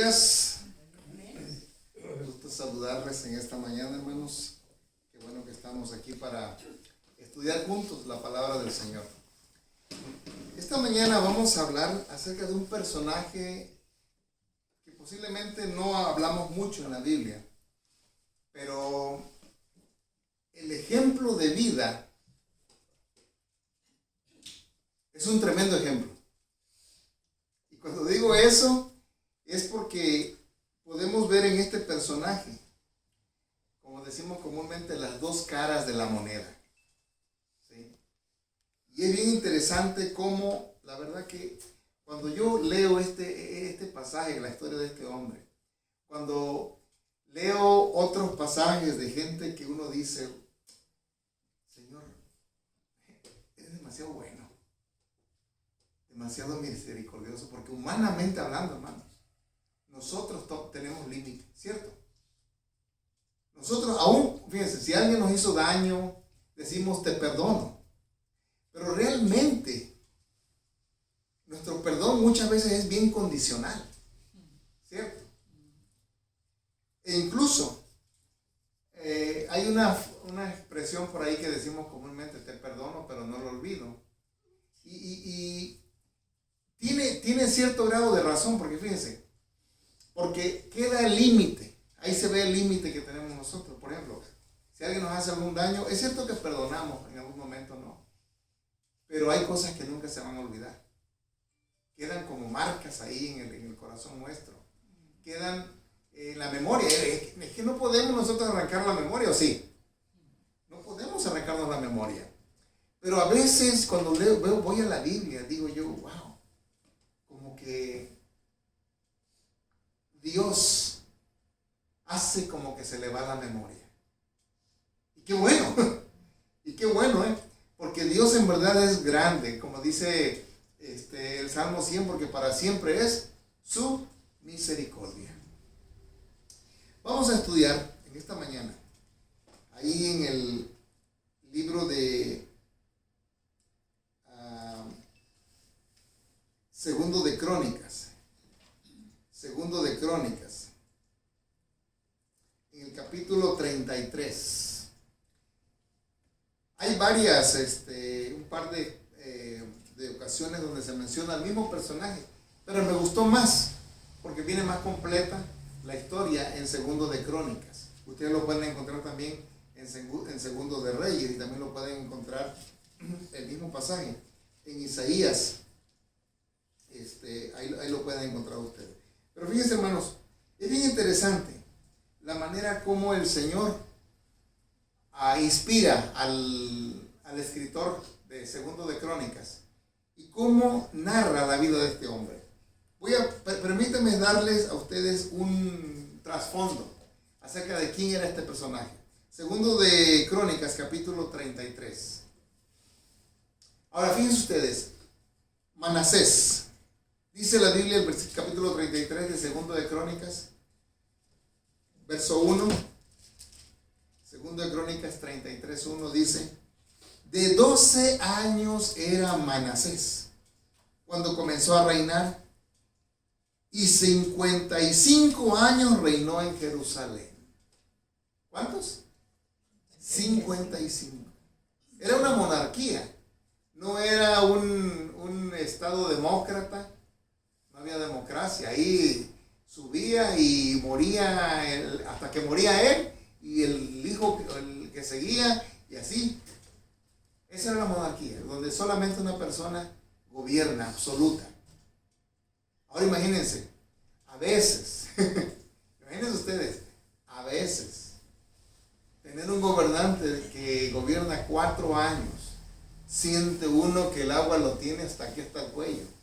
días. Me gusta saludarles en esta mañana, hermanos. Qué bueno que estamos aquí para estudiar juntos la palabra del Señor. Esta mañana vamos a hablar acerca de un personaje que posiblemente no hablamos mucho en la Biblia, pero el ejemplo de vida es un tremendo ejemplo. Y cuando digo eso, es porque podemos ver en este personaje, como decimos comúnmente, las dos caras de la moneda. ¿Sí? Y es bien interesante cómo, la verdad que cuando yo leo este pasaje, la historia de este hombre, cuando leo otros pasajes de gente que uno dice, Señor, eres demasiado bueno, demasiado misericordioso, porque humanamente hablando, hermanos, nosotros tenemos límites, ¿cierto? Nosotros aún, fíjense, si alguien nos hizo daño, decimos te perdono, pero realmente nuestro perdón muchas veces es bien condicional, ¿cierto? E incluso hay una expresión por ahí que decimos comúnmente, te perdono pero no lo olvido, y tiene cierto grado de razón, porque fíjense, porque queda el límite, ahí se ve el límite que tenemos nosotros. Por ejemplo, si alguien nos hace algún daño, es cierto que perdonamos en algún momento, ¿no? Pero hay cosas que nunca se van a olvidar, quedan como marcas ahí en el corazón nuestro, quedan en la memoria. Es que no podemos nosotros arrancar la memoria, ¿o sí? No podemos arrancarnos la memoria, pero a veces cuando voy a la Biblia, digo yo, wow, como que Dios hace como que se le va la memoria. Y qué bueno, porque Dios en verdad es grande, como dice el Salmo 100, porque para siempre es su misericordia. Vamos a estudiar en esta mañana, ahí en el libro de Segundo de Crónicas, en el capítulo 33. Hay varias, un par de ocasiones donde se menciona el mismo personaje, pero me gustó más, porque viene más completa la historia en Segundo de Crónicas. Ustedes lo pueden encontrar también en Segundo de Reyes, y también lo pueden encontrar el mismo pasaje en Isaías. Ahí lo pueden encontrar ustedes. Pero fíjense, hermanos, es bien interesante la manera como el Señor inspira al escritor de Segundo de Crónicas y cómo narra la vida de este hombre. Permítanme darles a ustedes un trasfondo acerca de quién era este personaje. Segundo de Crónicas, capítulo 33. Ahora fíjense ustedes, Manasés. Dice la Biblia, el capítulo 33 de Segundo de Crónicas, verso 1, Segundo de Crónicas 33, 1, dice: de 12 años era Manasés cuando comenzó a reinar, y 55 años reinó en Jerusalén. ¿Cuántos? 55. Era una monarquía, no era un estado demócrata. No había democracia, ahí subía y moría hasta que moría él y el hijo el que seguía, y así. Esa era la monarquía, donde solamente una persona gobierna, absoluta. Ahora imagínense, a veces, imagínense ustedes, a veces, tener un gobernante que gobierna 4 años, siente uno que el agua lo tiene hasta aquí, hasta el cuello.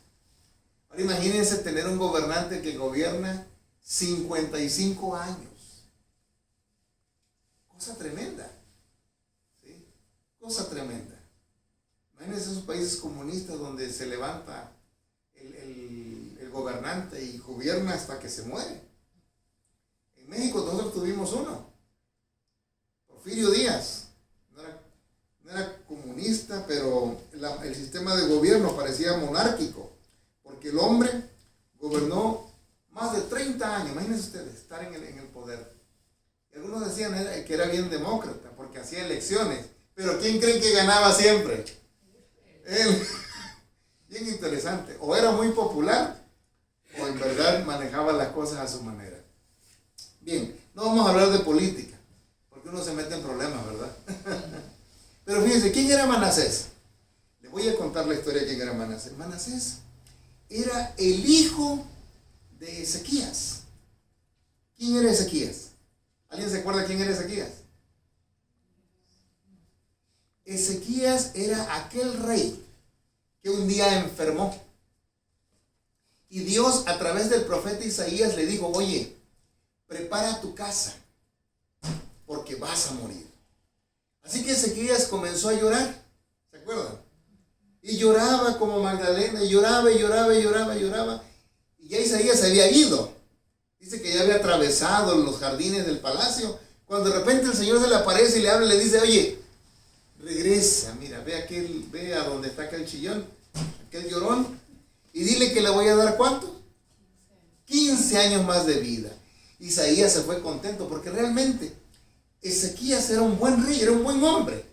Ahora imagínense tener un gobernante que gobierna 55 años. Cosa tremenda. ¿Sí? Cosa tremenda. Imagínense esos países comunistas donde se levanta el gobernante y gobierna hasta que se muere. En México nosotros tuvimos uno, Porfirio Díaz. No era comunista, pero el sistema de gobierno parecía monárquico, porque el hombre gobernó más más de 30 años, imagínense ustedes, estar en el poder. Y algunos decían que era bien demócrata porque hacía elecciones, pero ¿quién creen que ganaba siempre? Él. Bien interesante, o era muy popular o en verdad manejaba las cosas a su manera. Bien, no vamos a hablar de política, porque uno se mete en problemas, ¿verdad? Pero fíjense, ¿quién era Manasés? Les voy a contar la historia de quién era Manasés. Manasés era el hijo de Ezequías. ¿Quién era Ezequías? ¿Alguien se acuerda quién era Ezequías? Ezequías era aquel rey que un día enfermó. Y Dios a través del profeta Isaías le dijo, oye, prepara tu casa, porque vas a morir. Así que Ezequías comenzó a llorar, ¿se acuerdan? Y lloraba como Magdalena, y lloraba, y lloraba, y lloraba, y lloraba. Y ya Isaías se había ido. Dice que ya había atravesado los jardines del palacio, cuando de repente el Señor se le aparece y le habla y le dice, oye, regresa, mira, ve a donde está aquel chillón, aquel llorón, y dile que le voy a dar ¿cuánto? 15 años más de vida. Isaías se fue contento porque realmente Ezequías era un buen rey, era un buen hombre.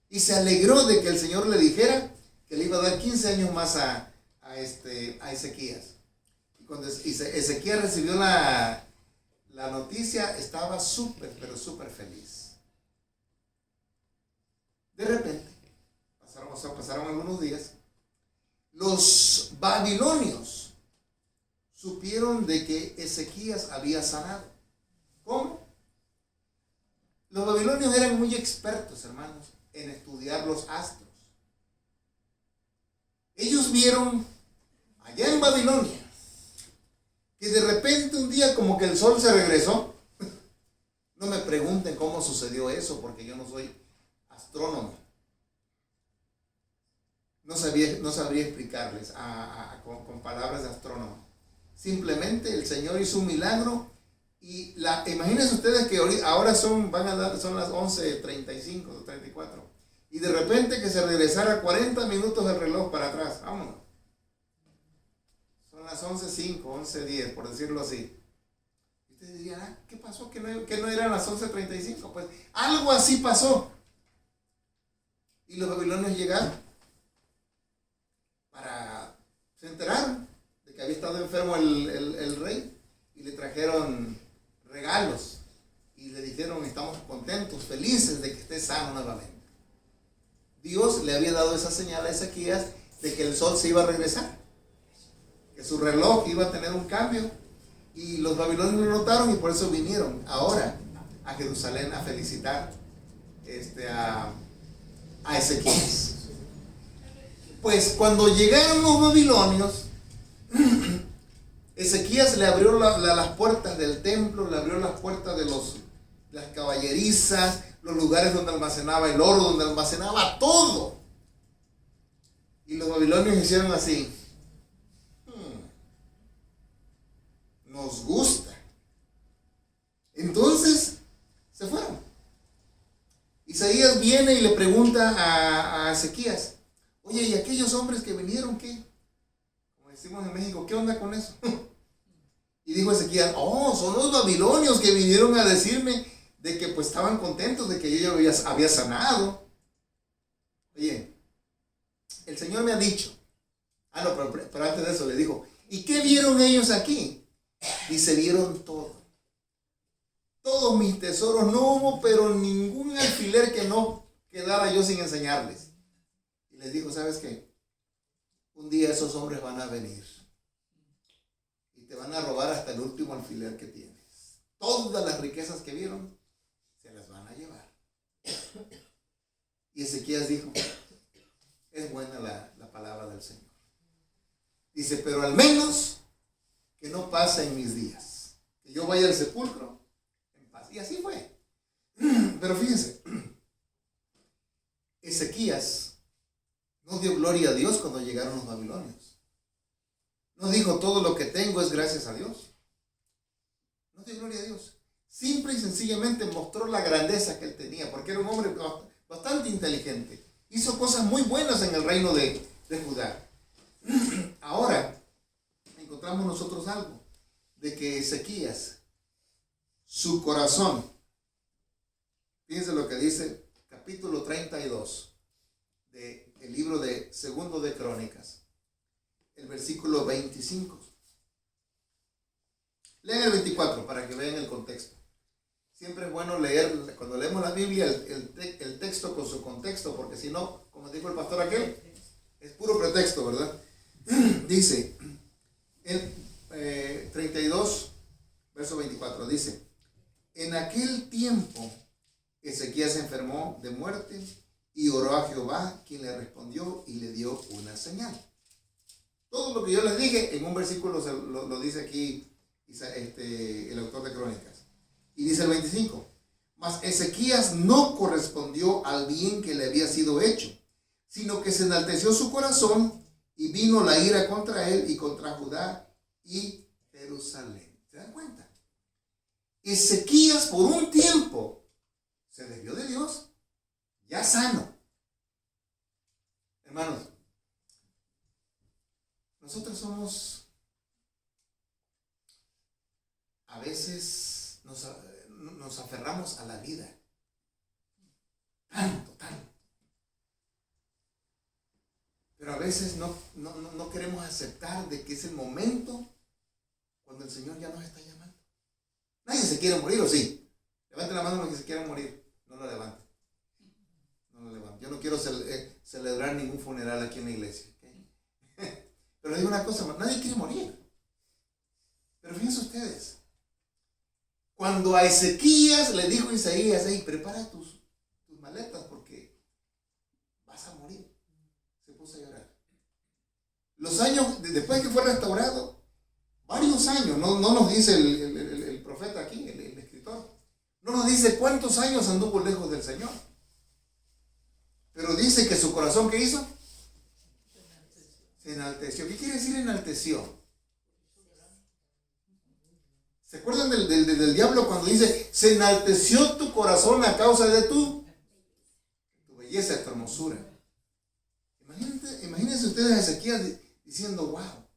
Y se alegró de que el Señor le dijera que le iba a dar 15 años más a Ezequías. Y cuando Ezequías recibió la noticia, estaba súper, pero súper feliz. De repente, pasaron algunos días, los babilonios supieron de que Ezequías había sanado. ¿Cómo? Los babilonios eran muy expertos, hermanos, en estudiar los astros. Ellos vieron allá en Babilonia que de repente un día como que el sol se regresó. No me pregunten cómo sucedió eso, porque yo no soy astrónomo. No sabría explicarles con palabras de astrónomo. Simplemente el Señor hizo un milagro y imagínense ustedes que ahora son las 11:35 o 34 y de repente que se regresara 40 minutos el reloj para atrás. Vámonos. Son las 11:05, 11:10, por decirlo así. Y ustedes dirían, ¿qué pasó? ¿Que no eran las 11:35? Pues algo así pasó. Y los babilonios llegaron. Se enteraron de que había estado enfermo el rey y le trajeron regalos y le dijeron, estamos contentos, felices de que esté sano nuevamente. Dios le había dado esa señal a Ezequías de que el sol se iba a regresar, que su reloj iba a tener un cambio, y los babilonios lo notaron y por eso vinieron ahora a Jerusalén a felicitar a Ezequías. Pues cuando llegaron los babilonios, Ezequías le abrió las puertas del templo, le abrió las puertas de las caballerizas, los lugares donde almacenaba el oro, donde almacenaba todo. Y los babilonios hicieron así. Nos gusta. Entonces se fueron. Isaías viene y le pregunta a Ezequías, oye, ¿y aquellos hombres que vinieron qué? Como decimos en México, ¿qué onda con eso? Y dijo Ezequías, son los babilonios que vinieron a decirme de que pues estaban contentos de que yo había sanado. Oye, el Señor me ha dicho, pero antes de eso le dijo, ¿y qué vieron ellos aquí? Y se vieron todo. Todos mis tesoros, no hubo pero ningún alfiler que no quedara yo sin enseñarles. Y les dijo, ¿sabes qué? Un día esos hombres van a venir y te van a robar hasta el último alfiler que tienes. Todas las riquezas que vieron se las van a llevar. Y Ezequías dijo, es buena la palabra del Señor. Dice, pero al menos que no pase en mis días, que yo vaya al sepulcro en paz. Y así fue. Pero fíjense, Ezequías no dio gloria a Dios cuando llegaron los babilonios. No dijo, todo lo que tengo es gracias a Dios. No dio gloria a Dios. Simple y sencillamente mostró la grandeza que él tenía, porque era un hombre bastante inteligente. Hizo cosas muy buenas en el reino de Judá. Ahora, encontramos nosotros algo. de que Ezequías, su corazón, fíjense lo que dice capítulo 32 del libro de Segundo de Crónicas, el versículo 25. Lean el 24 para que vean el contexto. Siempre es bueno leer, cuando leemos la Biblia, el texto con su contexto, porque si no, como dijo el pastor aquel, es puro pretexto, ¿verdad? Dice, en 32, verso 24, dice, en aquel tiempo Ezequías se enfermó de muerte y oró a Jehová, quien le respondió y le dio una señal. Todo lo que yo les dije en un versículo lo dice aquí el autor de Crónicas. Y dice el 25, mas Ezequías no correspondió al bien que le había sido hecho, sino que se enalteció su corazón y vino la ira contra él y contra Judá y Jerusalén. ¿Se dan cuenta? Ezequías por un tiempo se desvió de Dios, ya sano. Hermanos, nosotros somos, a veces nos aferramos a la vida. Tanto. Pero a veces no queremos aceptar de que es el momento cuando el Señor ya nos está llamando. Nadie se quiere morir, ¿o sí? Levanten la mano los que se quieran morir. No lo levanten. Yo no quiero celebrar ningún funeral aquí en la iglesia. ¿Okay? Pero digo una cosa, nadie quiere morir. Pero fíjense ustedes. Cuando a Ezequías le dijo Isaías, hey, prepara tus maletas porque vas a morir, se puso a llorar. Los años, después que fue restaurado, varios años, no nos dice el profeta aquí, el escritor, no nos dice cuántos años anduvo lejos del Señor. Pero dice que su corazón, ¿qué hizo? Se enalteció. ¿Qué quiere decir enalteció? ¿Se acuerdan del diablo cuando dice, se enalteció tu corazón a causa de tu belleza, tu hermosura? Imagínense ustedes a Ezequías diciendo, wow,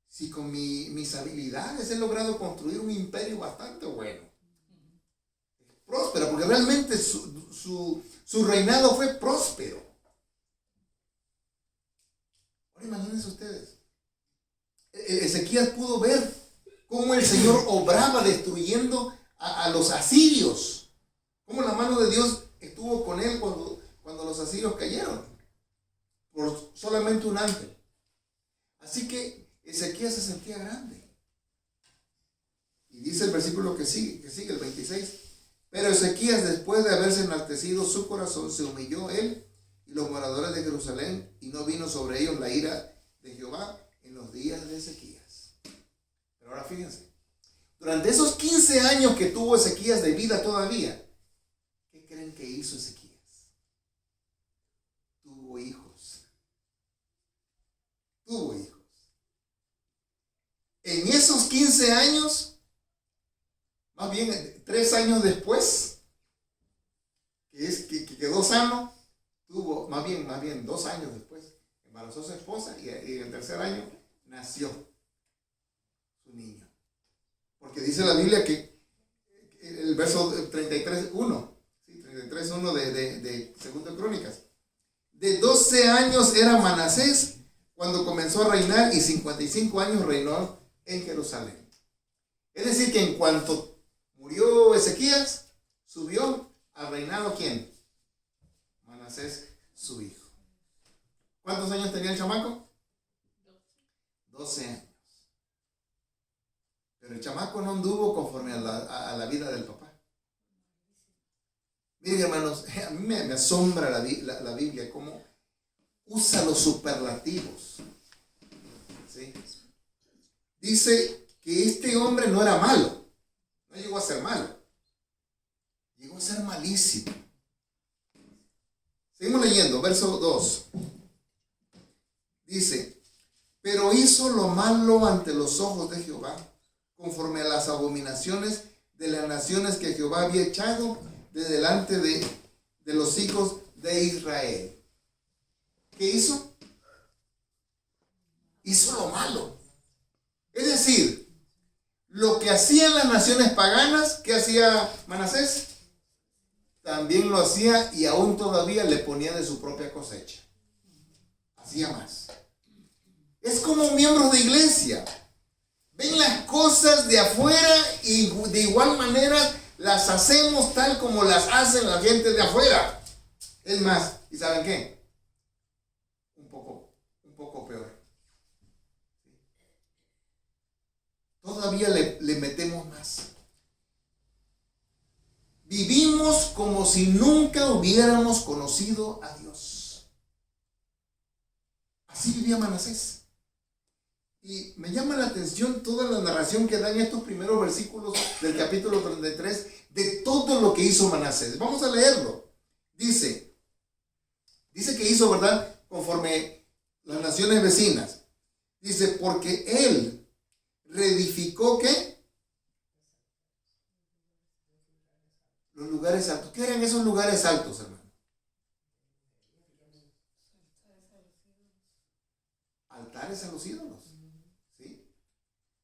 si con mis habilidades he logrado construir un imperio bastante bueno, próspero, porque realmente su reinado fue próspero. Ahora imagínense ustedes, Ezequías pudo ver cómo el Señor obraba destruyendo a los asirios. Cómo la mano de Dios estuvo con él cuando los asirios cayeron. Por solamente un ángel. Así que Ezequías se sentía grande. Y dice el versículo que sigue el 26. Pero Ezequías, después de haberse enaltecido su corazón, se humilló él y los moradores de Jerusalén, y no vino sobre ellos la ira de Jehová en los días de Ezequías. Pero ahora fíjense, durante esos 15 años que tuvo Ezequías de vida todavía, ¿qué creen que hizo Ezequías? Tuvo hijos. En esos 15 años, más bien 3 años después, que quedó sano, tuvo, más bien 2 años después, embarazó a su esposa y en el tercer año nació su niño. Porque dice la Biblia que el verso 33.1, ¿sí? 33.1 de Segunda de Crónicas, de 12 años era Manasés cuando comenzó a reinar y 55 años reinó en Jerusalén. Es decir que en cuanto murió Ezequías, subió al reinado ¿quién? Manasés, su hijo. ¿Cuántos años tenía el chamaco? 12 años. Pero el chamaco no anduvo conforme a la vida del papá. Miren, hermanos, a mí me asombra la Biblia, cómo usa los superlativos. ¿Sí? Dice que este hombre no era malo, no llegó a ser malo, llegó a ser malísimo. Seguimos leyendo, verso 2. Dice, pero hizo lo malo ante los ojos de Jehová, conforme a las abominaciones de las naciones que Jehová había echado de delante de los hijos de Israel. ¿Qué hizo? Hizo lo malo. Es decir, lo hacían las naciones paganas, ¿qué hacía Manasés? También lo hacía y aún todavía le ponía de su propia cosecha. Hacía más. Es como miembros de iglesia. Ven las cosas de afuera y de igual manera las hacemos tal como las hacen la gente de afuera. Es más, ¿y saben qué? Un poco peor. Todavía le metemos más. Vivimos como si nunca hubiéramos conocido a Dios. Así vivía Manasés. Y me llama la atención toda la narración que da en estos primeros versículos del capítulo 33 de todo lo que hizo Manasés. Vamos a leerlo. Dice que hizo, ¿verdad? Conforme las naciones vecinas. Dice, porque él reedificó, ¿qué? Los lugares altos. ¿Qué eran esos lugares altos, hermano? Altares a los ídolos. ¿Sí?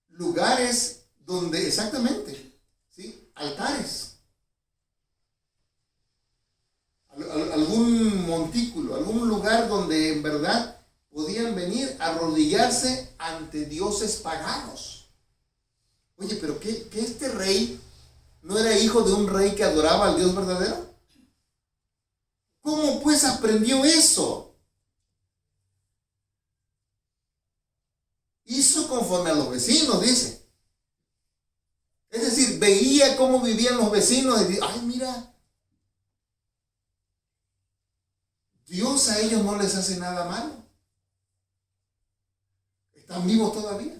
Lugares donde, exactamente, ¿sí? Altares. Algún montículo, algún lugar donde en verdad podían venir a arrodillarse ante dioses paganos. Oye, pero ¿qué este rey no era hijo de un rey que adoraba al Dios verdadero? ¿Cómo pues aprendió eso? Hizo conforme a los vecinos, dice. Es decir, veía cómo vivían los vecinos y dice, ay, mira, Dios a ellos no les hace nada malo. Están vivos todavía.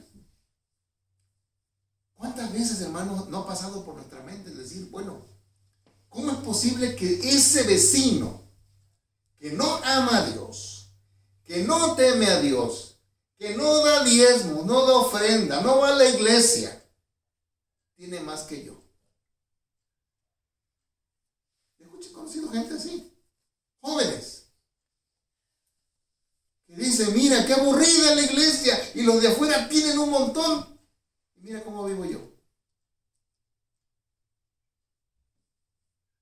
¿Cuántas veces, hermanos, no ha pasado por nuestra mente decir, bueno, ¿cómo es posible que ese vecino que no ama a Dios, que no teme a Dios, que no da diezmo, no da ofrenda, no va a la iglesia, tiene más que yo? He conocido gente así, jóvenes, que dicen, mira, qué aburrida la iglesia, y los de afuera tienen un montón. Mira cómo vivo yo.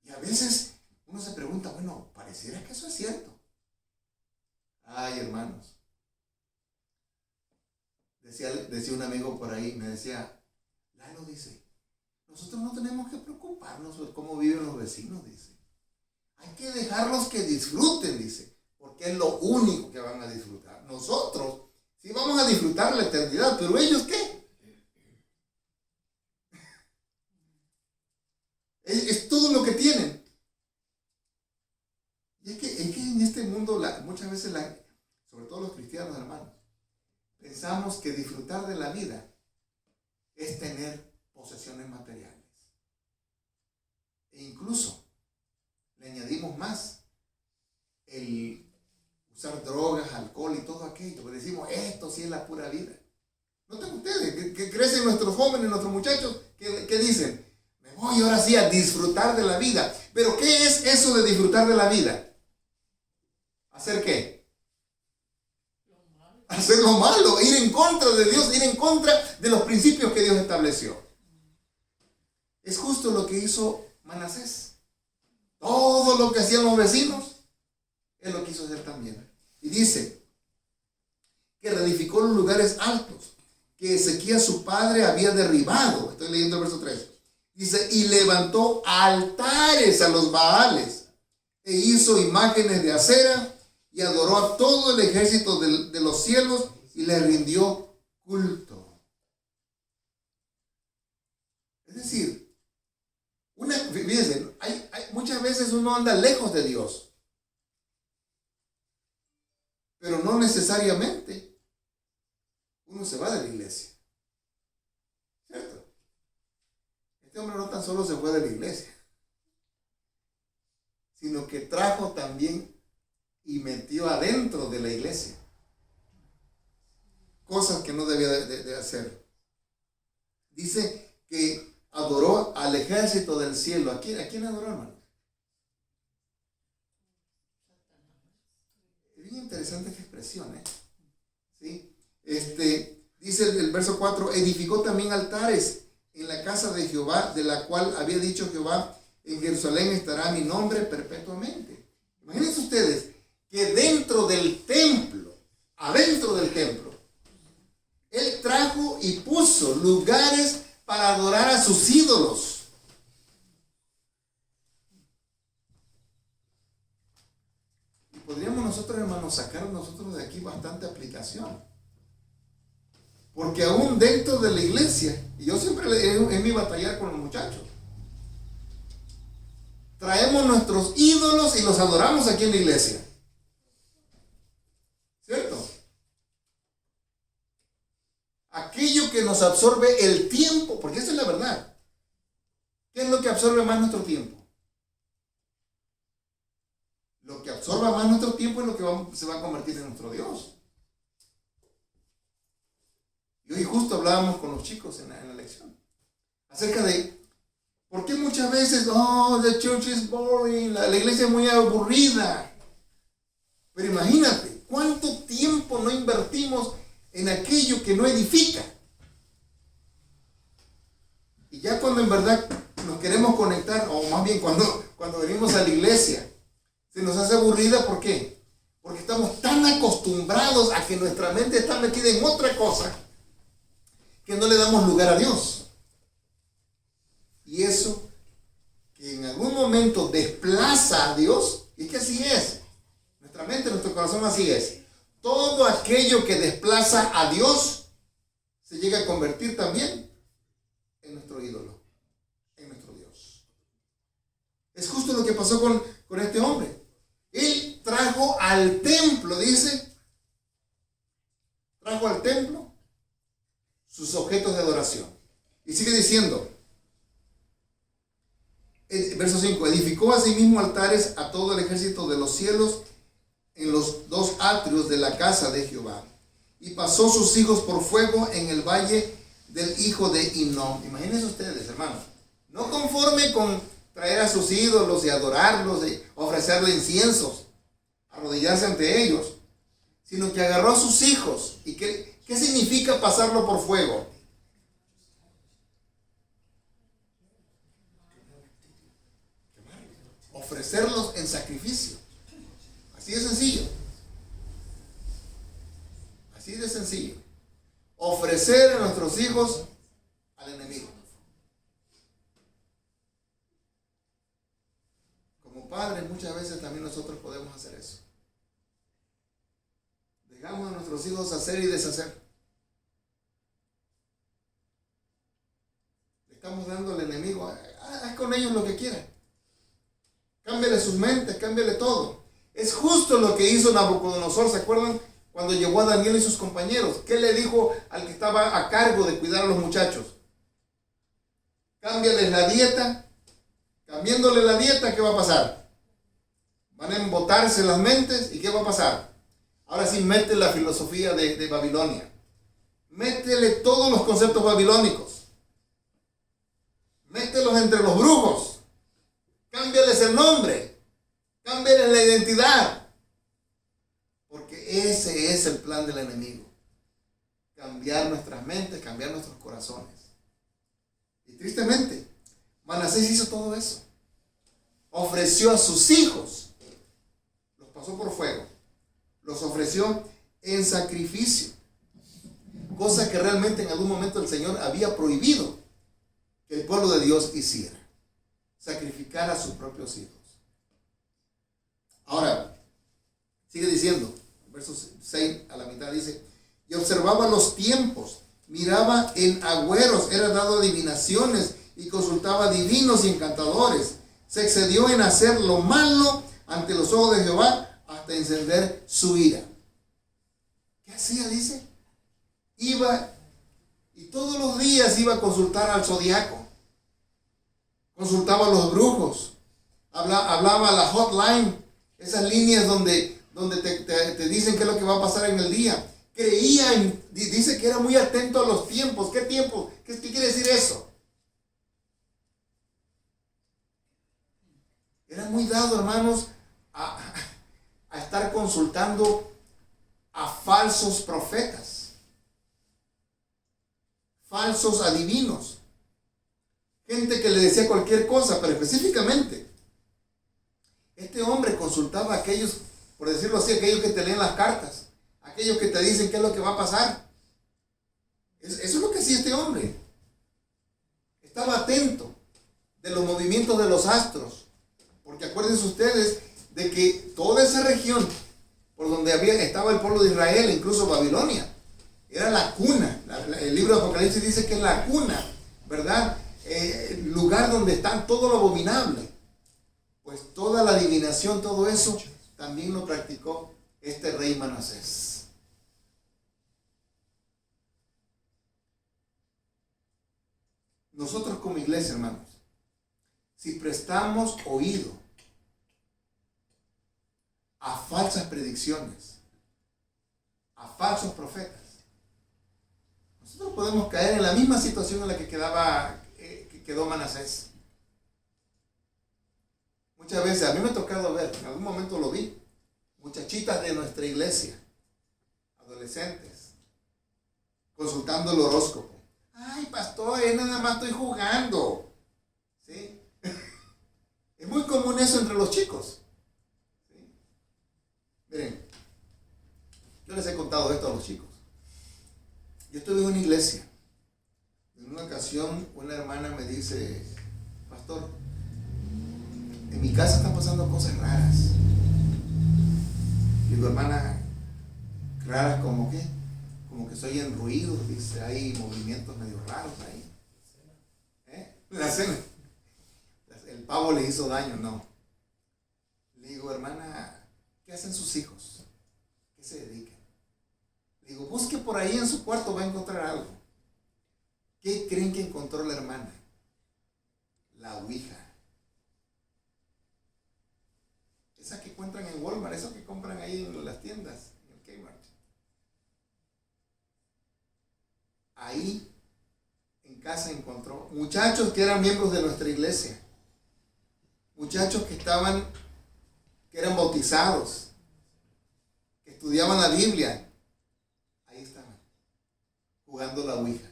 Y a veces uno se pregunta, bueno, pareciera que eso es cierto. Ay, hermanos. Decía un amigo por ahí, me decía, Lalo, dice, nosotros no tenemos que preocuparnos por cómo viven los vecinos, dice. Hay que dejarlos que disfruten, dice, porque es lo único que van a disfrutar. Nosotros sí vamos a disfrutar la eternidad, pero ellos, ¿qué? Es todo lo que tienen. Y es que en este mundo muchas veces, sobre todo los cristianos, hermanos, pensamos que disfrutar de la vida es tener posesiones materiales. E incluso le añadimos más el usar drogas, alcohol y todo aquello. Pues decimos, esto sí es la pura vida. Noten ustedes que crecen nuestros jóvenes, nuestros muchachos, que dicen, me voy ahora sí a disfrutar de la vida. Pero ¿qué es eso de disfrutar de la vida? ¿Hacer qué? Hacer lo malo, ir en contra de Dios, ir en contra de los principios que Dios estableció. Es justo lo que hizo Manasés. Todo lo que hacían los vecinos, él lo quiso hacer también. Y dice que reedificó los lugares altos que Ezequías su padre había derribado. Estoy leyendo el verso 3. Dice, y levantó altares a los Baales e hizo imágenes de acera y adoró a todo el ejército de los cielos y le rindió culto. Es decir, fíjense, muchas veces uno anda lejos de Dios, pero no necesariamente uno se va de la iglesia. ¿Cierto? Este hombre no tan solo se fue de la iglesia, sino que trajo también y metió adentro de la iglesia cosas que no debía de hacer. Dice que adoró al ejército del cielo. ¿A quién adoró, hermano? Es bien interesante esta expresión, ¿sí? Dice el verso 4, edificó también altares en la casa de Jehová, de la cual había dicho Jehová, en Jerusalén estará mi nombre perpetuamente. Imagínense ustedes que dentro del templo, adentro del templo, él trajo y puso lugares para adorar a sus ídolos. Y podríamos nosotros, hermanos, sacar nosotros de aquí bastante aplicación. Porque aún dentro de la iglesia, y yo siempre es mi batallar con los muchachos, traemos nuestros ídolos y los adoramos aquí en la iglesia. ¿Cierto? Aquello que nos absorbe el tiempo, porque esa es la verdad. ¿Qué es lo que absorbe más nuestro tiempo? Lo que absorba más nuestro tiempo es lo que se va a convertir en nuestro Dios. Y hoy justo hablábamos con los chicos en la lección acerca de por qué muchas veces, the church is boring, la iglesia es muy aburrida. Pero imagínate, ¿cuánto tiempo no invertimos en aquello que no edifica? Y ya cuando en verdad nos queremos conectar, o más bien cuando venimos a la iglesia, se nos hace aburrida. ¿Por qué? Porque estamos tan acostumbrados a que nuestra mente está metida en otra cosa que no le damos lugar a Dios. Y eso que en algún momento desplaza a Dios, y es que así es. Nuestra mente, nuestro corazón así es. Todo aquello que desplaza a Dios se llega a convertir también en nuestro ídolo, en nuestro Dios. Es justo lo que pasó con este hombre. Él trajo al templo, dice, trajo al templo sus objetos de adoración. Y sigue diciendo, verso 5, edificó asimismo altares a todo el ejército de los cielos en los dos atrios de la casa de Jehová. Y pasó sus hijos por fuego en el valle del hijo de Hinnom. Imagínense ustedes, hermanos, no conforme con traer a sus ídolos y adorarlos, y ofrecerle inciensos, arrodillarse ante ellos, sino que agarró a sus hijos. ¿Y qué significa pasarlo por fuego? Ofrecerlos en sacrificio. Así de sencillo. Así de sencillo. Ofrecer a nuestros hijos al enemigo. Como padres, muchas veces también nosotros podemos hacer eso. Dejamos a nuestros hijos hacer y deshacer. Le estamos dando al enemigo, haz con ellos lo que quieran. Cámbiale sus mentes, cámbiale todo. Es justo lo que hizo Nabucodonosor. ¿Se acuerdan? Cuando llevó a Daniel y sus compañeros. ¿Qué le dijo al que estaba a cargo de cuidar a los muchachos? Cámbiales la dieta. Cambiándole la dieta, ¿qué va a pasar? Van a embotarse las mentes. ¿Y qué va a pasar? Ahora sí, mete la filosofía de Babilonia. Métele todos los conceptos babilónicos. Mételos entre los brujos. Cámbiales el nombre. Cámbiales la identidad. Porque ese es el plan del enemigo. Cambiar nuestras mentes, cambiar nuestros corazones. Y tristemente, Manasés hizo todo eso. Ofreció a sus hijos. Los pasó por fuego. Los ofreció en sacrificio. Cosa que realmente en algún momento el Señor había prohibido que el pueblo de Dios hiciera. Sacrificar a sus propios hijos. Ahora, sigue diciendo, verso 6 a la mitad dice, y observaba los tiempos, miraba en agüeros, era dado adivinaciones y consultaba divinos y encantadores. Se excedió en hacer lo malo ante los ojos de Jehová hasta encender su ira. ¿Qué hacía? Dice, iba y todos los días iba a consultar al zodiaco. Consultaba a los brujos, hablaba a la hotline, esas líneas donde te dicen qué es lo que va a pasar en el día. Creía, dice que era muy atento a los tiempos. ¿Qué tiempo? ¿Qué quiere decir eso? Era muy dado, hermanos, a estar consultando a falsos profetas, falsos adivinos. gente que le decía cualquier cosa, pero específicamente, este hombre consultaba a aquellos, por decirlo así, aquellos que te leen las cartas, aquellos que te dicen qué es lo que va a pasar. Eso es lo que hacía este hombre. Estaba atento de los movimientos de los astros, porque acuérdense ustedes de que toda esa región por donde estaba el pueblo de Israel, incluso Babilonia, era la cuna. El libro de Apocalipsis dice que es la cuna, ¿verdad? El lugar donde está todo lo abominable. Pues toda la adivinación, todo eso, también lo practicó este rey Manasés. Nosotros como iglesia, hermanos, si prestamos oído a falsas predicciones, a falsos profetas, nosotros podemos caer en la misma situación en la que quedó Manasés. Muchas veces, a mí me ha tocado ver, en algún momento lo vi, muchachitas de nuestra iglesia, adolescentes, consultando el horóscopo. Ay, pastor, nada más estoy jugando. ¿Sí? Es muy común eso entre los chicos. ¿Sí? Miren, yo les he contado esto a los chicos. Yo estuve en una iglesia. En una ocasión, una hermana me dice, pastor, en mi casa están pasando cosas raras. Digo, hermana, raras como qué? Como que se oyen ruidos, dice, hay movimientos medio raros ahí. La cena. El pavo le hizo daño, no. Le digo, hermana, ¿qué hacen sus hijos? ¿Qué se dedican? Le digo, busque por ahí en su cuarto, va a encontrar algo. ¿Qué creen que encontró la hermana? La ouija. Esa que encuentran en Walmart, eso que compran ahí en las tiendas, en el Kmart. Ahí en casa encontró muchachos que eran miembros de nuestra iglesia, muchachos que eran bautizados, que estudiaban la Biblia. Ahí estaban, jugando la ouija.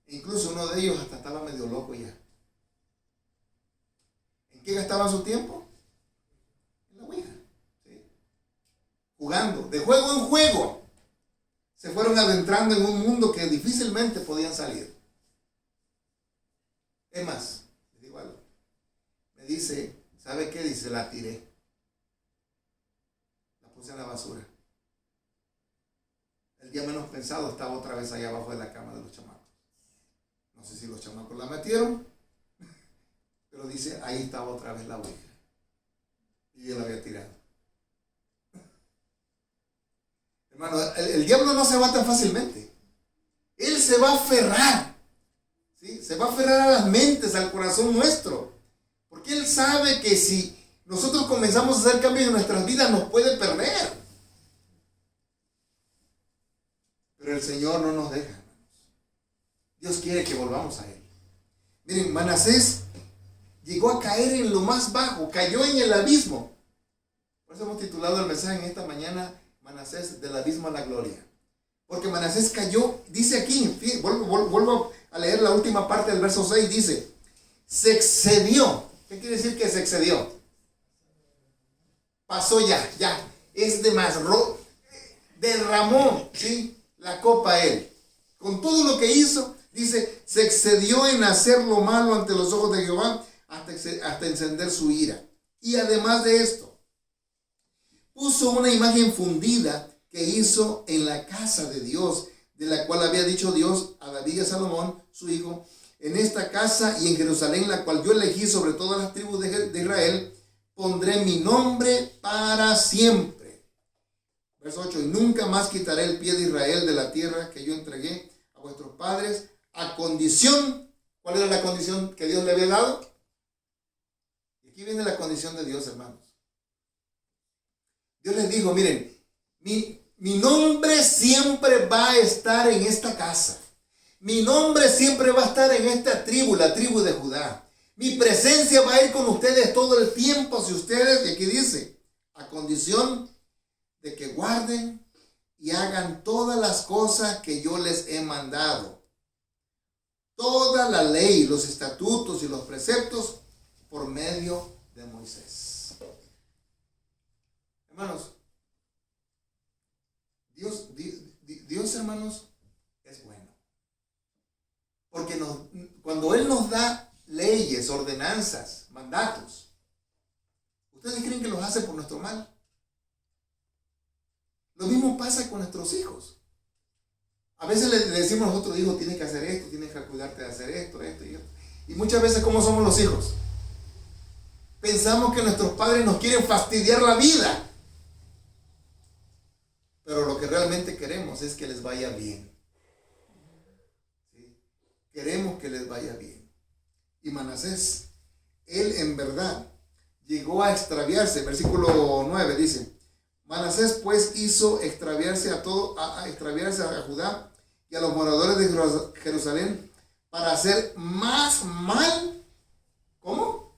Incluso uno de ellos hasta estaba medio loco ya. ¿En qué gastaban su tiempo? En la ouija. ¿Sí? Jugando, de juego en juego. Se fueron adentrando en un mundo que difícilmente podían salir. Es más, les digo algo. Me dice, ¿sabe qué? Dice, la tiré. La puse en la basura. El día menos pensado estaba otra vez allá abajo de la cama de los chamacos. No sé si los chamacos la metieron, pero dice, ahí estaba otra vez la ouija. Y yo la había tirado. Hermano, el diablo no se va tan fácilmente. Él se va a aferrar. ¿Sí? Se va a aferrar a las mentes, al corazón nuestro. Porque él sabe que si nosotros comenzamos a hacer cambios en nuestras vidas, nos puede perder. Pero el Señor no nos deja, hermanos. Dios quiere que volvamos a Él. Miren, Manasés llegó a caer en lo más bajo, cayó en el abismo. Por eso hemos titulado el mensaje en esta mañana, Manasés, del abismo a la gloria. Porque Manasés cayó, dice aquí, vuelvo a leer la última parte del verso 6, dice, se excedió. ¿Qué quiere decir que se excedió? Pasó ya, es de más, derramó, ¿sí?, la copa a él. Con todo lo que hizo, dice, se excedió en hacer lo malo ante los ojos de Jehová hasta encender su ira. Y además de esto, puso una imagen fundida que hizo en la casa de Dios, de la cual había dicho Dios a David y a Salomón, su hijo, en esta casa y en Jerusalén, la cual yo elegí sobre todas las tribus de Israel, pondré mi nombre para siempre. Verso 8, y nunca más quitaré el pie de Israel de la tierra que yo entregué a vuestros padres, a condición, ¿cuál era la condición que Dios le había dado? Y aquí viene la condición de Dios, hermanos. Dios les dijo, miren, mi nombre siempre va a estar en esta casa. Mi nombre siempre va a estar en esta tribu, la tribu de Judá. Mi presencia va a ir con ustedes todo el tiempo, si ustedes, y aquí dice, a condición de que guarden y hagan todas las cosas que yo les he mandado. toda la ley, los estatutos y los preceptos por medio de Moisés. Hermanos, Dios, hermanos, es bueno. Porque cuando Él nos da leyes, ordenanzas, mandatos, ¿ustedes creen que los hace por nuestro mal? Lo mismo pasa con nuestros hijos. A veces le decimos a nuestros hijos, tienes que hacer esto, tienes que cuidarte de hacer esto y esto. Y muchas veces, ¿cómo somos los hijos? Pensamos que nuestros padres nos quieren fastidiar la vida. Pero lo que realmente queremos es que les vaya bien. ¿Sí? Queremos que les vaya bien. Y Manasés, él en verdad llegó a extraviarse. Versículo 9 dice: Manasés pues hizo extraviarse a Judá y a los moradores de Jerusalén para hacer más mal. ¿Cómo?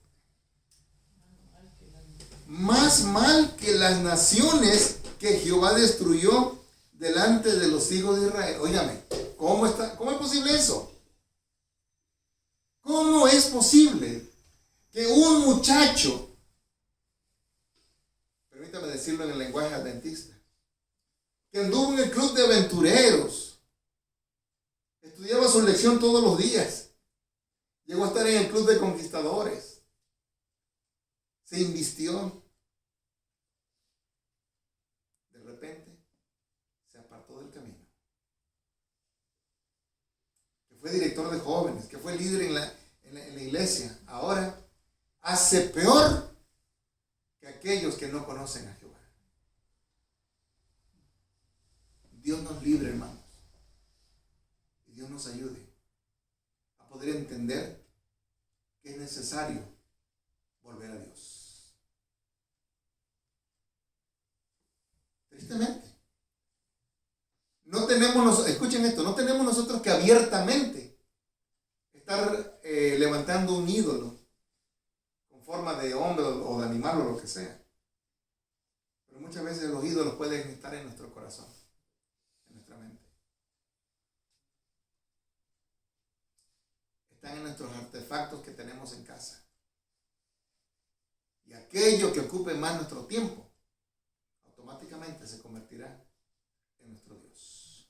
Más mal que las naciones que Jehová destruyó delante de los hijos de Israel. Óigame, ¿cómo es posible eso? ¿Cómo es posible que un muchacho, permítame decirlo en el lenguaje adventista, que anduvo en el club de aventureros, estudiaba su lección todos los días, llegó a estar en el club de conquistadores, se invistió, de repente se apartó del camino, que fue director de jóvenes, que fue líder en la iglesia, ahora hace peor que aquellos que no conocen a Jehová? Dios nos libre, hermanos, y Dios nos ayude a poder entender que es necesario volver a Dios. Tristemente, escuchen esto, no tenemos nosotros que abiertamente estar levantando un ídolo con forma de hombre o de animal o lo que sea. Pero muchas veces los ídolos pueden estar en nuestro corazón, en nuestra mente. Están en nuestros artefactos que tenemos en casa. Y aquello que ocupe más nuestro tiempo, automáticamente se convertirá en nuestro Dios.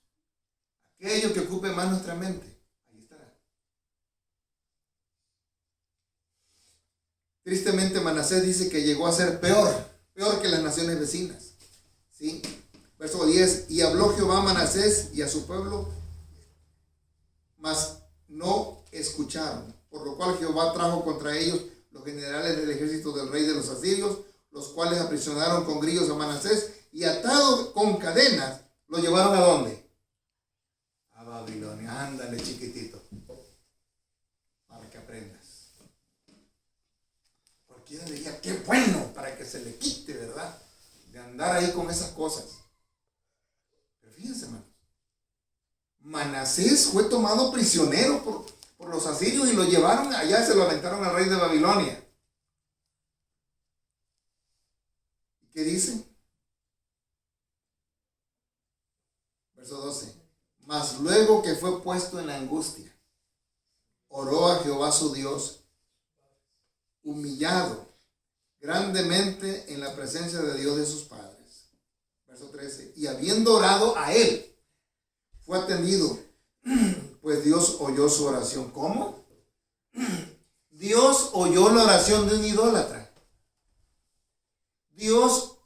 Aquello que ocupe más nuestra mente, ahí estará. Tristemente, Manasés dice que llegó a ser peor que las naciones vecinas. ¿Sí? Verso 10: y habló Jehová a Manasés y a su pueblo, mas no escucharon, por lo cual Jehová trajo contra ellos los generales del ejército del rey de los asirios, los cuales aprisionaron con grillos a Manasés y atado con cadenas, lo llevaron ¿a dónde? A Babilonia. Ándale, chiquitito, para que aprendas. Cualquiera diría, qué bueno, para que se le quite, ¿verdad?, de andar ahí con esas cosas. Pero fíjense, hermanos, Manasés fue tomado prisionero por los asirios y lo llevaron allá, se lo aventaron al rey de Babilonia. ¿Qué dice? Verso 12: mas luego que fue puesto en angustia, oró a Jehová su Dios, humillado grandemente en la presencia de Dios de sus padres. Verso 13: y habiendo orado a él, fue atendido, pues Dios oyó su oración. ¿Cómo? Dios oyó la oración de un idólatra. Dios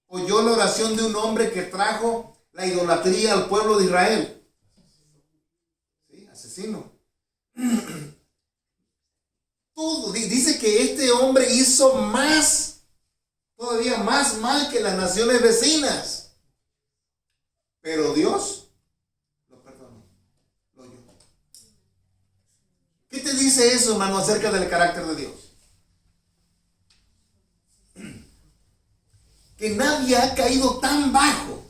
oyó la oración de un hombre que trajo la idolatría al pueblo de Israel. ¿Sí? Asesino. Todo. Dice que este hombre hizo todavía más mal que las naciones vecinas. Pero Dios lo perdonó, lo oyó. ¿Qué te dice eso, hermano, acerca del carácter de Dios? Que nadie ha caído tan bajo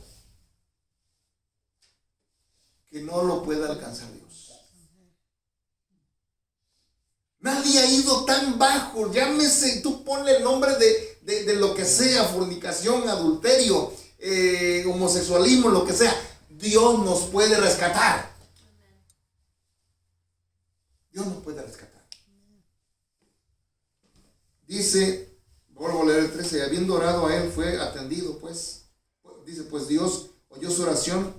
que no lo pueda alcanzar Dios. Nadie ha ido tan bajo, llámese, tú ponle el nombre de lo que sea, fornicación, adulterio, homosexualismo, lo que sea. Dios nos puede rescatar. Dios nos puede rescatar. Dice, vuelvo a leer el 13, habiendo orado a él fue atendido, pues. Dice, pues Dios oyó su oración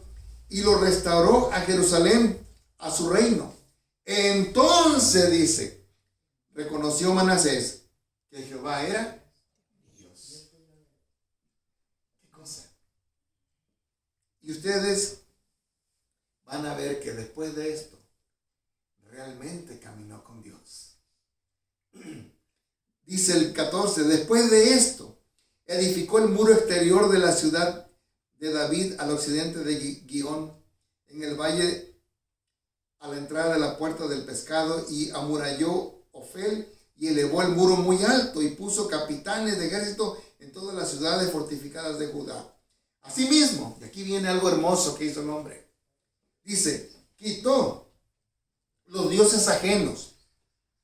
y lo restauró a Jerusalén, a su reino. Entonces, dice, reconoció Manasés que Jehová era Dios. ¿Qué cosa? Y ustedes van a ver que después de esto, realmente caminó con Dios. Dice el 14, después de esto, edificó el muro exterior de la ciudad de David al occidente de Gihón, en el valle a la entrada de la puerta del pescado, y amuralló Ofel y elevó el muro muy alto y puso capitanes de ejército en todas las ciudades fortificadas de Judá. Asimismo, y aquí viene algo hermoso que hizo el hombre, dice, quitó los dioses ajenos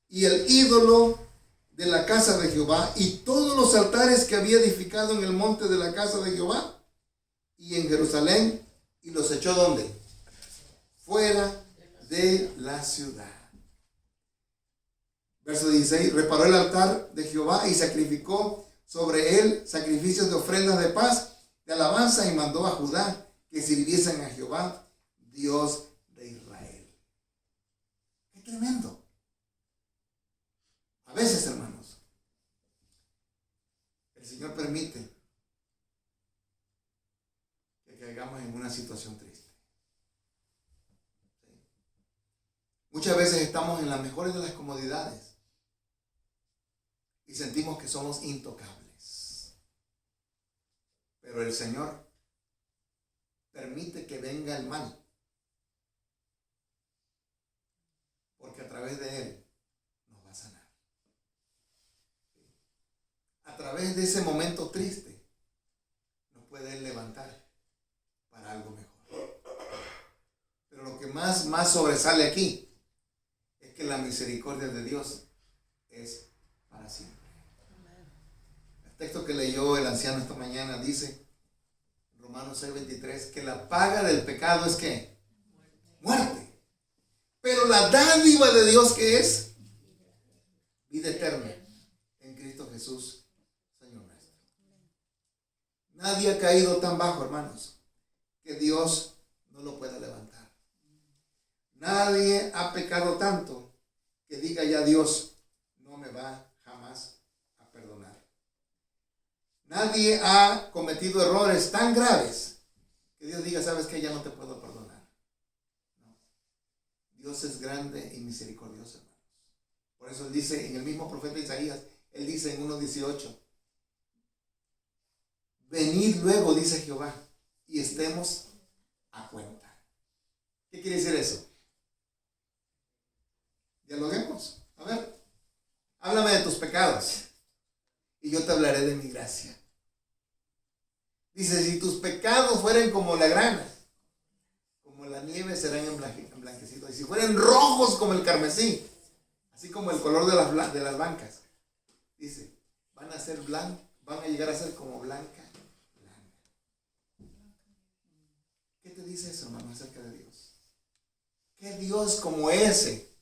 y el ídolo de la casa de Jehová y todos los altares que había edificado en el monte de la casa de Jehová y en Jerusalén, y los echó ¿dónde? Fuera de la ciudad. Verso 16, reparó el altar de Jehová y sacrificó sobre él sacrificios de ofrendas de paz, de alabanza, y mandó a Judá que sirviesen a Jehová, Dios de Israel. ¡Qué tremendo! A veces, hermanos, el Señor permite que caigamos en una situación triste. ¿Sí? Muchas veces estamos en las mejores de las comodidades y sentimos que somos intocables. Pero el Señor permite que venga el mal, porque a través de él nos va a sanar. A través de ese momento triste nos puede levantar para algo mejor. Pero lo que más sobresale aquí es que la misericordia de Dios es para siempre. El texto que leyó el anciano esta mañana dice, Romanos 6:23, que la paga del pecado es ¿qué? Muerte. Pero la dádiva de Dios, ¿qué es? Vida eterna en Cristo Jesús, Señor nuestro. Nadie ha caído tan bajo, hermanos, que Dios no lo pueda levantar. Nadie ha pecado tanto que diga ya Dios no me va jamás a perdonar. Nadie ha cometido errores tan graves que Dios diga, ¿sabes qué? Ya no te puedo perdonar. No. Dios es grande y misericordioso, hermanos. Por eso él dice, en el mismo profeta Isaías, él dice en 1:18, venid luego, dice Jehová, y estemos a cuenta. ¿Qué quiere decir eso? Dialoguemos. A ver, háblame de tus pecados y yo te hablaré de mi gracia. Dice, si tus pecados fueren como la grana, como la nieve serán emblanquecidos. Y si fueren rojos como el carmesí, así como el color de las bancas, dice, van a llegar a ser como blanca. ¿Qué te dice eso, hermano, acerca de Dios? ¿Qué Dios como ese?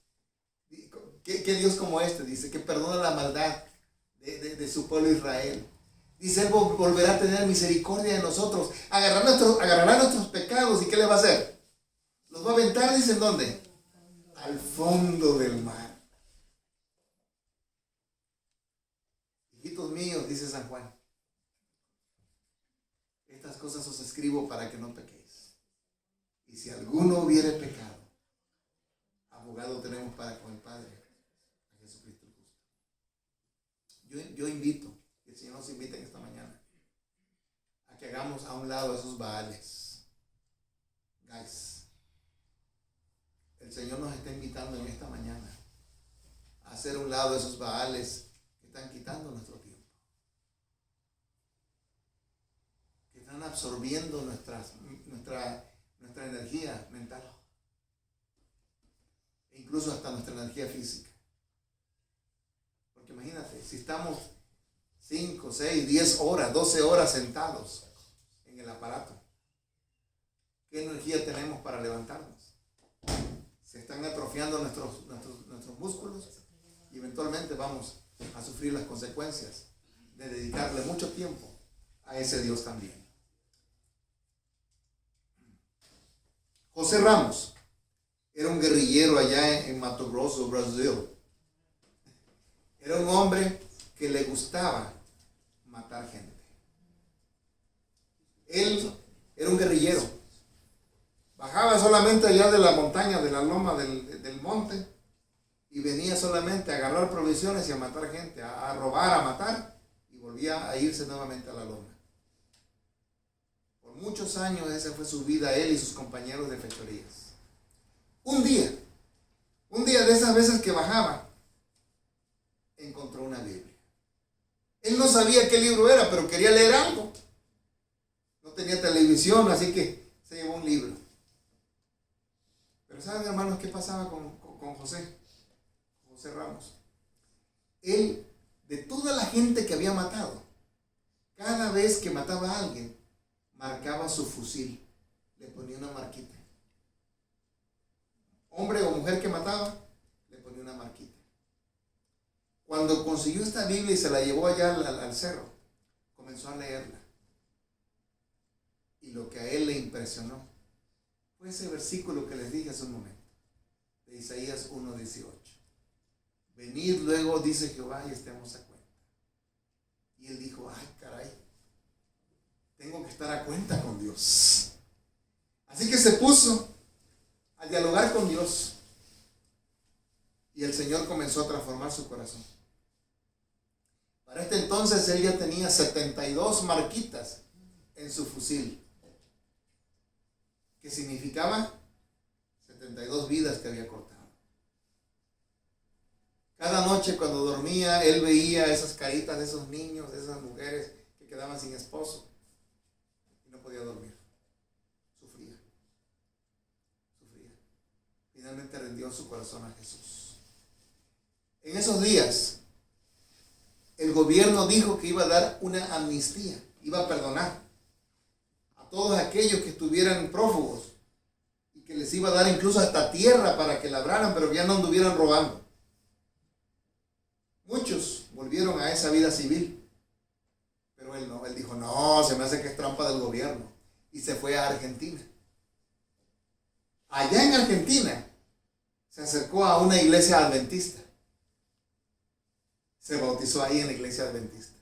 ¿Qué Dios como este? Dice que perdona la maldad de su pueblo Israel. Dice, él volverá a tener misericordia de nosotros. Agarrará nuestros pecados. ¿Y qué le va a hacer? Los va a aventar, dice, ¿en dónde? Al fondo del mar. Hijitos míos, dice San Juan, estas cosas os escribo para que no pequéis. Y si alguno hubiere pecado, abogado tenemos para con el Padre, a Jesucristo el justo. Yo invito, y el Señor nos invita en esta mañana, a que hagamos a un lado esos baales. Guys, el Señor nos está invitando en esta mañana a hacer a un lado esos baales que están quitando nuestro tiempo, que están absorbiendo nuestra energía mental, e incluso hasta nuestra energía física. Porque imagínate, si estamos 5, 6, 10 horas, 12 horas sentados en el aparato, ¿qué energía tenemos para levantarnos? se están atrofiando nuestros músculos y eventualmente vamos a sufrir las consecuencias de dedicarle mucho tiempo a ese Dios también. José Ramos era un guerrillero allá en Mato Grosso, Brasil. Era un hombre que le gustaba matar gente. Él era un guerrillero. Bajaba solamente allá de la montaña, de la loma del monte, y venía solamente a agarrar provisiones y a matar gente, a robar, a matar, y volvía a irse nuevamente a la loma. Por muchos años esa fue su vida, él y sus compañeros de fechorías. Un día de esas veces que bajaba, encontró una Biblia. Él no sabía qué libro era, pero quería leer algo. No tenía televisión, así que se llevó un libro. Pero ¿saben, hermanos, qué pasaba con José Ramos? Él, de toda la gente que había matado, cada vez que mataba a alguien, marcaba su fusil, le ponía una marquita. Hombre o mujer que mataba, le ponía una marquita. Cuando consiguió esta Biblia y se la llevó allá al cerro, comenzó a leerla. Y lo que a él le impresionó fue ese versículo que les dije hace un momento, de Isaías 1:18. Venid luego, dice Jehová, y estemos a cuenta. Y él dijo, ay, caray, tengo que estar a cuenta con Dios. Así que se puso a dialogar con Dios. Y el Señor comenzó a transformar su corazón. Para este entonces él ya tenía 72 marquitas en su fusil, que significaba 72 vidas que había cortado. Cada noche cuando dormía, él veía esas caritas de esos niños, de esas mujeres que quedaban sin esposo y no podía dormir. Sufría. Finalmente rindió su corazón a Jesús. En esos días, el gobierno dijo que iba a dar una amnistía, iba a perdonar a todos aquellos que estuvieran prófugos y que les iba a dar incluso hasta tierra para que labraran, pero que ya no anduvieran robando. Muchos volvieron a esa vida civil, pero él no, él dijo, no, se me hace que es trampa del gobierno, y se fue a Argentina. Allá en Argentina se acercó a una iglesia adventista, se bautizó ahí en la iglesia adventista,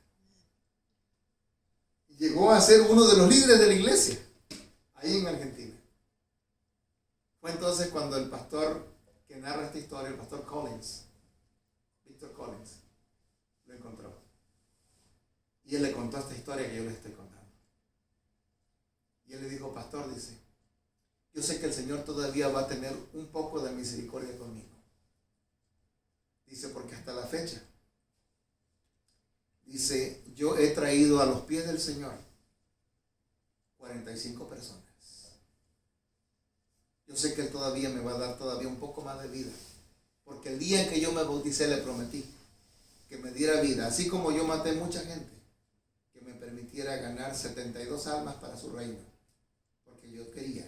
y llegó a ser uno de los líderes de la iglesia, ahí en Argentina. Fue entonces cuando el pastor que narra esta historia, el pastor Víctor Collins, lo encontró. Y él le contó esta historia que yo les estoy contando. Y él le dijo, pastor, dice, yo sé que el Señor todavía va a tener un poco de misericordia conmigo. Dice, porque hasta la fecha, dice, yo he traído a los pies del Señor 45 personas. Yo sé que Él todavía me va a dar todavía un poco más de vida. Porque el día en que yo me bauticé le prometí que me diera vida, así como yo maté mucha gente, que me permitiera ganar 72 almas para su reino, porque yo quería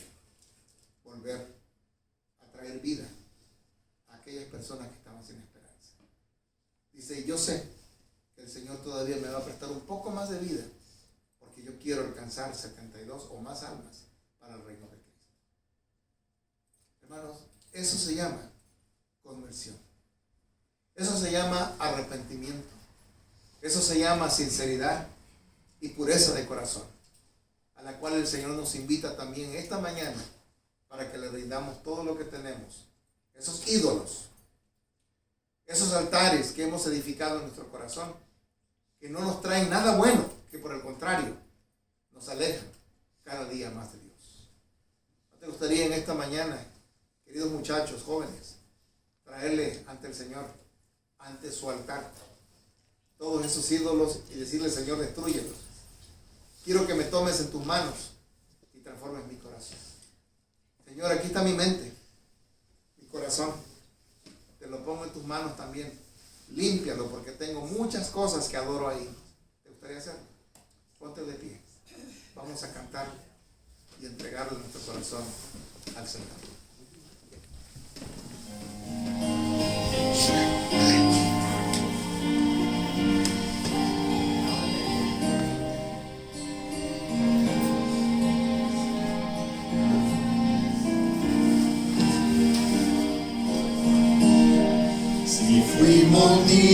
volver a traer vida a aquellas personas que estaban sin esperanza. Dice, yo sé que el Señor todavía me va a prestar un poco más de vida, porque yo quiero alcanzar 72 o más almas para el reino de Cristo. Hermanos, eso se llama conversión. Eso se llama arrepentimiento. Eso se llama sinceridad y pureza de corazón, a la cual el Señor nos invita también esta mañana para que le rindamos todo lo que tenemos. Esos ídolos, esos altares que hemos edificado en nuestro corazón, que no nos traen nada bueno, que por el contrario nos alejan cada día más de Dios. ¿No te gustaría en esta mañana, queridos muchachos, jóvenes, traerle ante el Señor, ante su altar, todos esos ídolos y decirle, Señor, destrúyelos? Quiero que me tomes en tus manos y transformes mi corazón. Señor, aquí está mi mente, mi corazón. Te lo pongo en tus manos también. Límpialo, porque tengo muchas cosas que adoro ahí. ¿Te gustaría hacerlo? Ponte de pie. Vamos a cantar y entregarle nuestro corazón al Señor.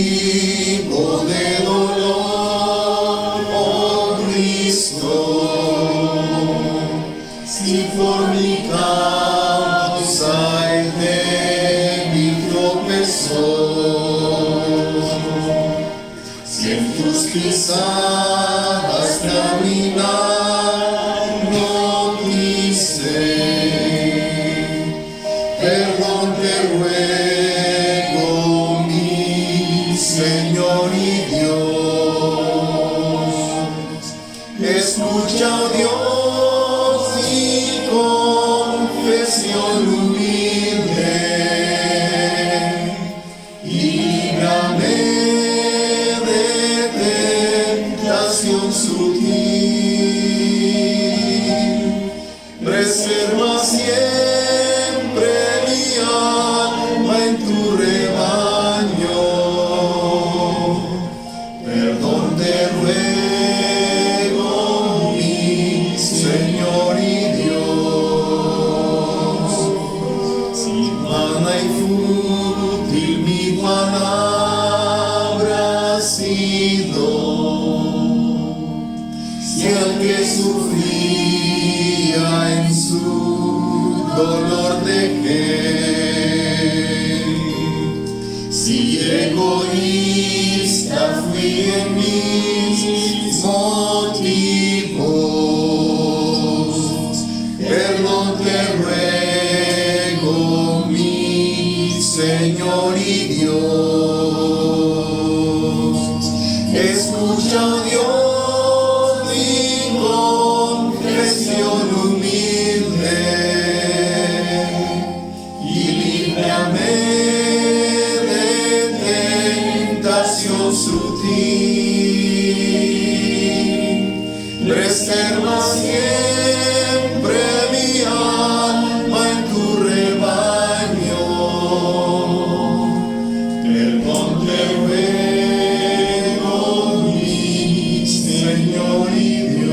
motivo de dolor, oh Cristo, si por mi causa el débil tropezó, si en tus pisadas caminar no quise, perdón te ruego, mi Señor y Dios. Escucha, oh Dios, mi confesión humilde y líbrame de tentación sutil. Preserva siempre mi alma en tu rebaño. Perdón te ruego, mi Señor y Dios. Si vana y fútil mi palabra ha sido, si el que sufría en su dolor dejé, si egoísta fui en mis motivos, perdón te ruego, mi Señor y Dios. Escucha, oh Dios, mi confesión humilde y líbrame de tentación sutil. Preserva siempre mi alma en tu rebaño. Perdón te ruego, mi Señor y Dios.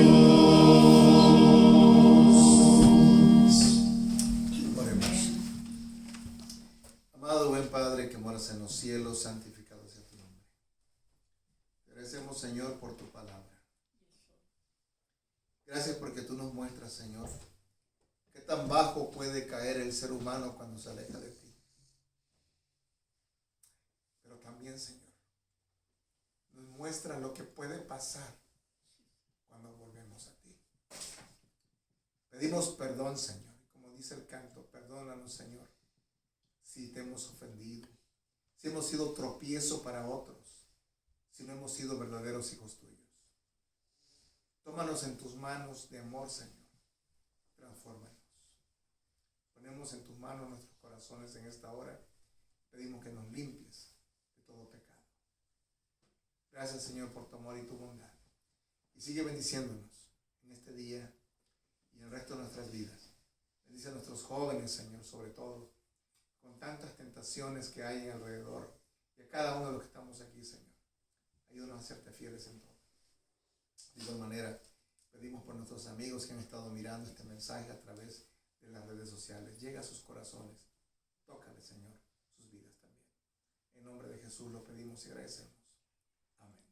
Oremos. Amado buen Padre que moras en los cielos, santificado sea tu nombre. Te agradecemos, Señor, por tu palabra. Gracias porque tú nos muestras, Señor, qué tan bajo puede caer el ser humano cuando se aleja de ti. Pero también, Señor, nos muestras lo que puede pasar cuando volvemos a ti. Pedimos perdón, Señor. Como dice el canto, perdónanos, Señor, si te hemos ofendido, si hemos sido tropiezo para otros, si no hemos sido verdaderos hijos tuyos. Tómanos en tus manos de amor, Señor. Transfórmanos. Ponemos en tus manos nuestros corazones en esta hora. Pedimos que nos limpies de todo pecado. Gracias, Señor, por tu amor y tu bondad. Y sigue bendiciéndonos en este día y en el resto de nuestras vidas. Bendice a nuestros jóvenes, Señor, sobre todo, con tantas tentaciones que hay alrededor. Y a cada uno de los que estamos aquí, Señor. Ayúdanos a serte fieles en todo. De igual manera, pedimos por nuestros amigos que han estado mirando este mensaje a través de las redes sociales. Llega a sus corazones. Tócale, Señor, sus vidas también. En nombre de Jesús lo pedimos y agradecemos. Amén.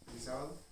Feliz sábado.